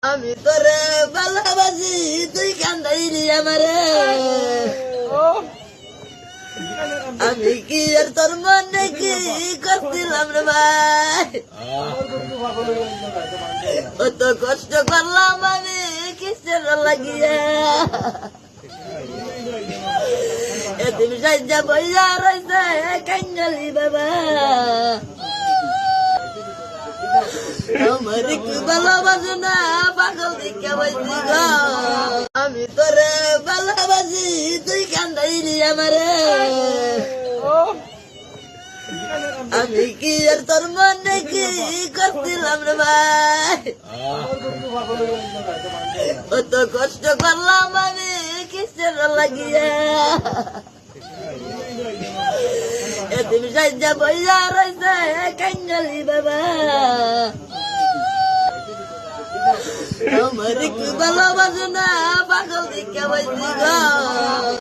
আমি তোরে ভালোবাসি তুই কান্দাইলি আমারে আমি কি আর তোর মনে কি করছিলাম রে ভাই অত কষ্ট করলাম আমি কিসের লাগিয়া এদিন সাইজা বইয়া রয়েছে কাঙ্গালি বাবা আমার কি ভালোবাসো না পাগল দিকে বইছি গো আমি তোরে ভালোবাসি তুই কান্দাইলি আমারে আমি কি আর তোর মনে কি করছিলাম রে ভাই অত কষ্ট করলাম আমি কিসের লাগিয়া এদিন সাইজা বইয়া রয়েছে কাঙ্গালি বাবা আমার কি ভালোবাসো না পাগল দিকে বইছি গো